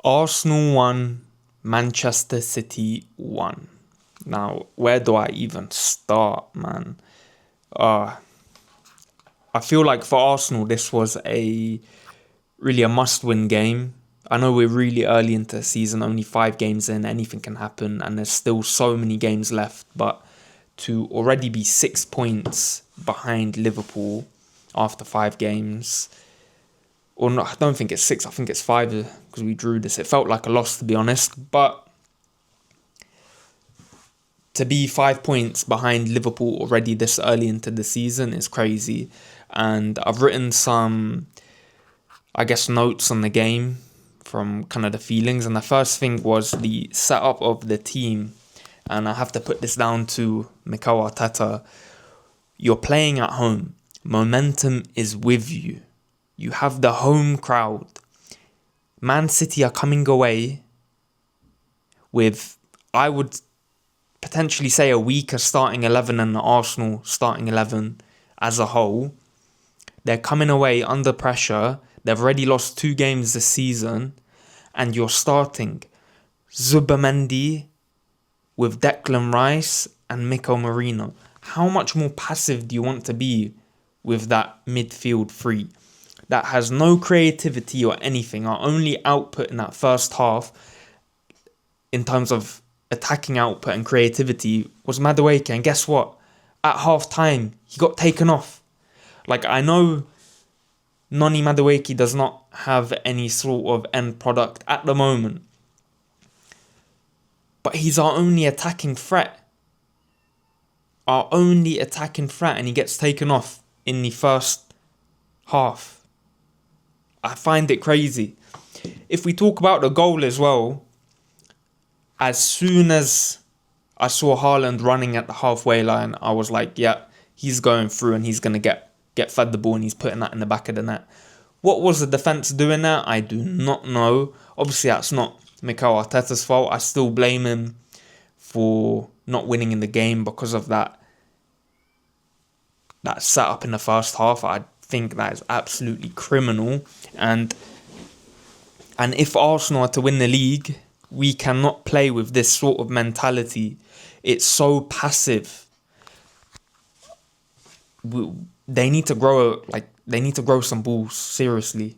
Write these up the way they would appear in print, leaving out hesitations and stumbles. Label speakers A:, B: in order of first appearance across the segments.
A: Arsenal won, Manchester City won. Now, where do I even start, man? Uh, I feel like for Arsenal, this was really a must-win game. I know we're really early into the season, only 5 games in, anything can happen, and there's still so many games left. But to already be 6 points behind Liverpool after 5 games, or not, I don't think it's 6, I think it's 5 because we drew this. It felt like a loss, to be honest, but to be 5 points behind Liverpool already this early into the season is crazy. And I've written some, I guess, notes on the game from kind of the feelings. And the first thing was the setup of the team. And I have to put this down to Mikel Arteta. You're playing at home. Momentum is with you. You have the home crowd. Man City are coming away with, I would potentially say, a weaker starting 11 than the Arsenal starting 11 as a whole. They're coming away under pressure. They've already lost 2 games this season. And you're starting Zubimendi with Declan Rice and Mikel Merino. How much more passive do you want to be with that midfield three that has no creativity or anything? Our only output in that first half in terms of attacking output and creativity was Madueke. And guess what? At half time, he got taken off. Like, I know Noni Madueke does not have any sort of end product at the moment, but he's our only attacking threat. Our only attacking threat, and he gets taken off in the first half. I find it crazy. If we talk about the goal as well, as soon as I saw Haaland running at the halfway line, I was like, yeah, he's going through and he's going to get fed the ball and he's putting that in the back of the net. What was the defence doing there? I do not know. Obviously, that's not Mikel Arteta's fault. I still blame him for not winning in the game because of that setup in the first half. I think that is absolutely criminal. And if Arsenal are to win the league, we cannot play with this sort of mentality. It's so passive. They need to grow some balls, seriously.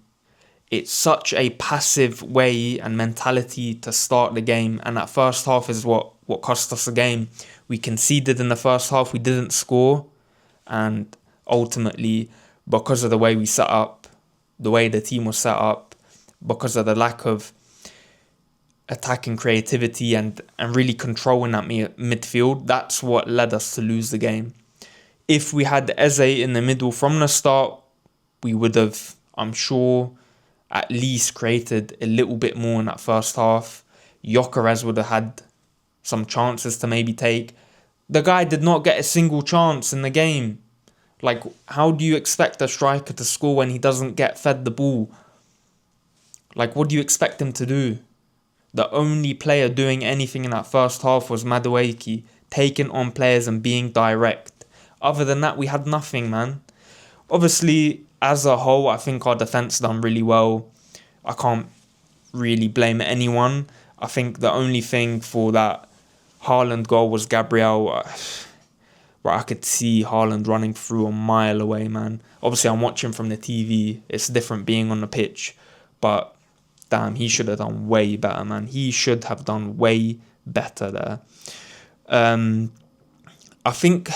A: It's such a passive way and mentality to start the game, and that first half is what cost us the game. We conceded in the first half, we didn't score, and ultimately, because of the way we set up, the way the team was set up, because of the lack of attacking creativity and really controlling that midfield, that's what led us to lose the game. If we had Eze in the middle from the start, we would have, I'm sure, at least created a little bit more in that first half. Gyökeres would have had some chances to maybe take. The guy did not get a single chance in the game. Like, how do you expect a striker to score when he doesn't get fed the ball? Like, what do you expect him to do? The only player doing anything in that first half was Madueke, taking on players and being direct. Other than that, we had nothing, man. Obviously, as a whole, I think our defence done really well. I can't really blame anyone. I think the only thing for that Haaland goal was Gabriel, where I could see Haaland running through a mile away, man. Obviously, I'm watching from the TV. It's different being on the pitch. But, damn, he should have done way better, man. He should have done way better there. I think,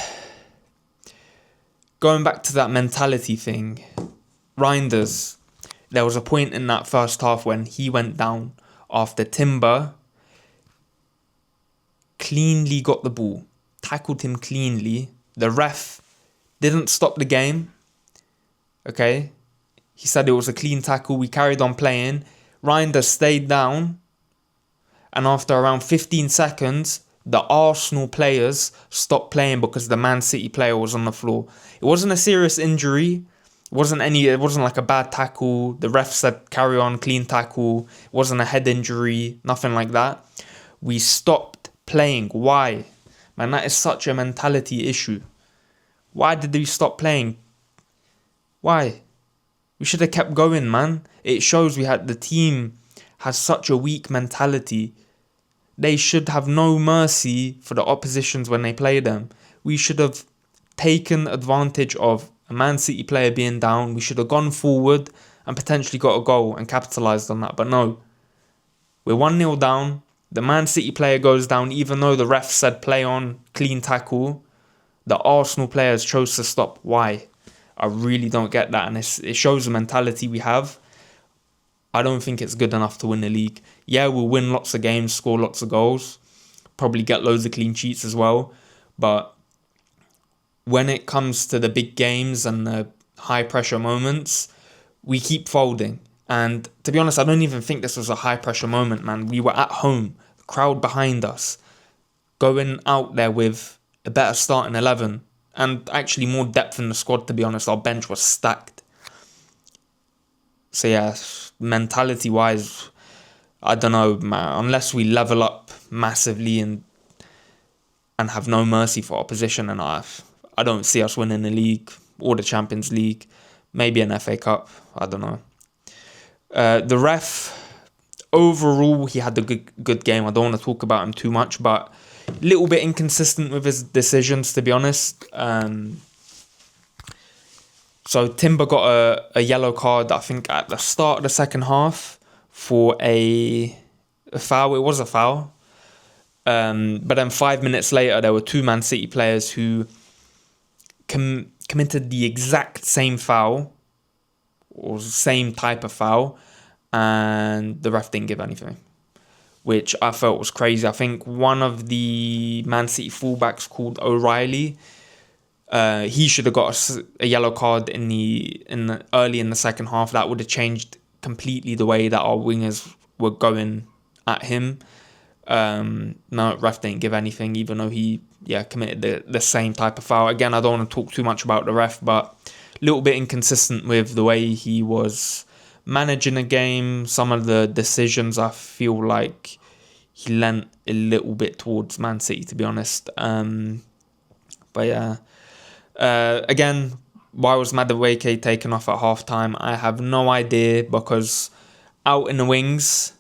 A: going back to that mentality thing, Reinders, there was a point in that first half when he went down after Timber cleanly got the ball, tackled him cleanly. The ref didn't stop the game. Okay? He said it was a clean tackle. We carried on playing. Reinders stayed down. And after around 15 seconds, the Arsenal players stopped playing because the Man City player was on the floor. It wasn't a serious injury. It wasn't like a bad tackle. The ref said carry on, clean tackle. It wasn't a head injury, nothing like that. We stopped playing. Why? Man, that is such a mentality issue. Why did we stop playing? Why? We should have kept going, man. It shows the team has such a weak mentality. They should have no mercy for the oppositions when they play them. We should have taken advantage of a Man City player being down. We should have gone forward and potentially got a goal and capitalised on that. But no, we're 1-0 down. The Man City player goes down even though the ref said play on, clean tackle. The Arsenal players chose to stop. Why? I really don't get that. And it shows the mentality we have. I don't think it's good enough to win the league. Yeah, we'll win lots of games, score lots of goals, probably get loads of clean sheets as well. But when it comes to the big games and the high pressure moments, we keep folding. And to be honest, I don't even think this was a high pressure moment, man. We were at home, the crowd behind us, going out there with a better starting 11 and actually more depth in the squad, to be honest. Our bench was stacked. So yeah, mentality wise, I don't know, man. Unless we level up massively and have no mercy for opposition, and I don't see us winning the league or the Champions League, maybe an FA Cup, I don't know. The ref, overall, he had a good game. I don't want to talk about him too much, but a little bit inconsistent with his decisions, to be honest. So Timber got a yellow card, I think, at the start of the second half for a foul. It was a foul. But then 5 minutes later, there were two Man City players who committed the exact same foul, or same type of foul, and the ref didn't give anything, which I felt was crazy. I think one of the Man City fullbacks called O'Reilly, he should have got a yellow card in the early in the second half. That would have changed completely the way that our wingers were going at him. No, ref didn't give anything, even though he committed the same type of foul. Again, I don't want to talk too much about the ref, but a little bit inconsistent with the way he was managing the game. Some of the decisions, I feel like he lent a little bit towards Man City, to be honest. But yeah, again, why was Madueke taken off at half time? I have no idea, because out in the wings,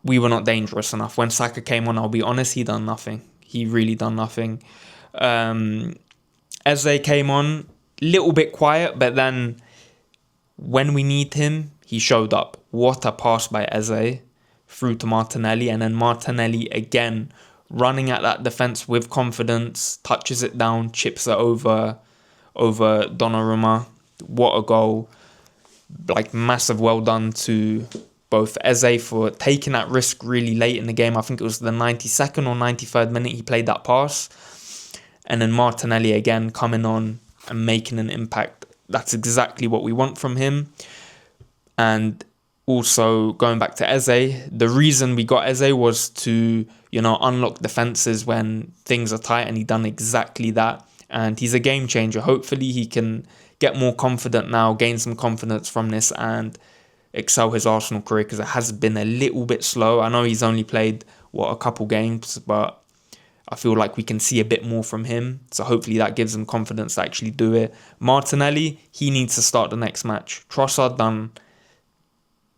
A: we were not dangerous enough. When Saka came on, I'll be honest, he done nothing. He really done nothing. Eze came on, little bit quiet, but then when we need him, he showed up. What a pass by Eze through to Martinelli, and then Martinelli again running at that defence with confidence, touches it down, chips it over Donnarumma. What a goal. Like, massive well done to both Eze for taking that risk really late in the game. I think it was the 92nd or 93rd minute he played that pass. And then Martinelli again coming on and making an impact. That's exactly what we want from him. And also, going back to Eze, the reason we got Eze was to, unlock defences when things are tight, and he done exactly that. And he's a game changer. Hopefully he can get more confident now, gain some confidence from this, and excel his Arsenal career, because it has been a little bit slow. I know he's only played, a couple games, but I feel like we can see a bit more from him. So hopefully that gives him confidence to actually do it. Martinelli, he needs to start the next match. Trossard done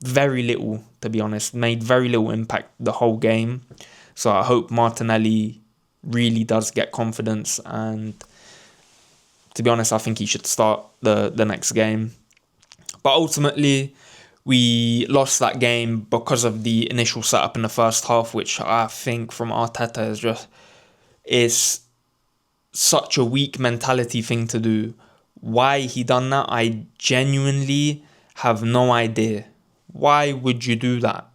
A: very little, to be honest. Made very little impact the whole game. So I hope Martinelli really does get confidence. And to be honest, I think he should start the next game. But ultimately, we lost that game because of the initial setup in the first half, which I think from Arteta is such a weak mentality thing to do. Why he done that, I genuinely have no idea. Why would you do that?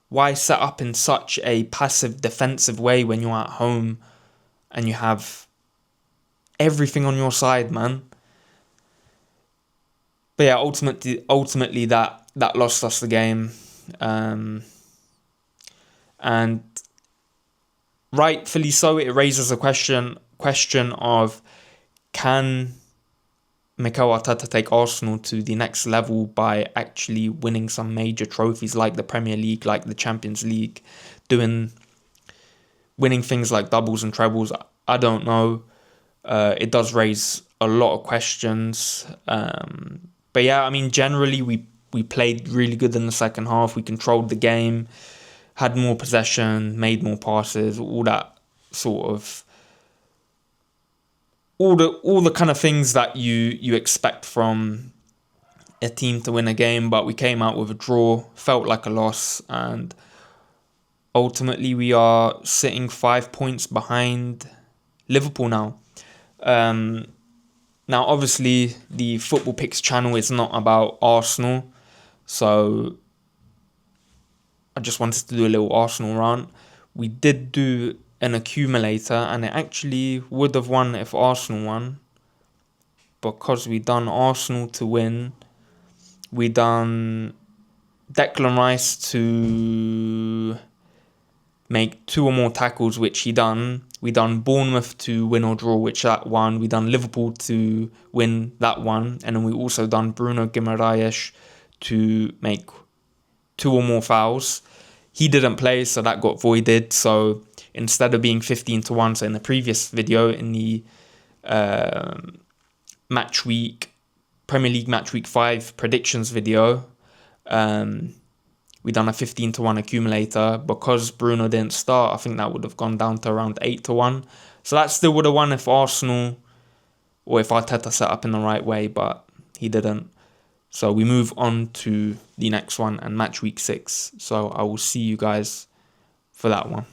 A: Why set up in such a passive defensive way when you're at home and you have everything on your side, man? But yeah, ultimately that lost us the game. And rightfully so, it raises a question of, can Mikel Arteta take Arsenal to the next level by actually winning some major trophies like the Premier League, like the Champions League, winning things like doubles and trebles? I don't know. It does raise a lot of questions. But yeah, I mean, generally we we played really good in the second half. We controlled the game, had more possession, made more passes, all that sort of all the kind of things that you expect from a team to win a game. But we came out with a draw, felt like a loss, and ultimately we are sitting 5 points behind Liverpool now. Now, obviously, the Football Picks channel is not about Arsenal, so I just wanted to do a little Arsenal rant. We did do an accumulator, and it actually would have won if Arsenal won, because we done Arsenal to win. We done Declan Rice to make 2 or more tackles, which he done. We done Bournemouth to win or draw, which that won. We done Liverpool to win, that one. And then we also done Bruno Guimaraes to make 2 or more fouls. He didn't play, so that got voided. So instead of being 15-1, so in the previous video, in the Premier League match week 5 predictions video, we done a 15-1 accumulator. Because Bruno didn't start, I think that would have gone down to around 8-1. So that still would have won if Arsenal, or if Arteta set up in the right way, but he didn't. So we move on to the next one and match week 6. So I will see you guys for that one.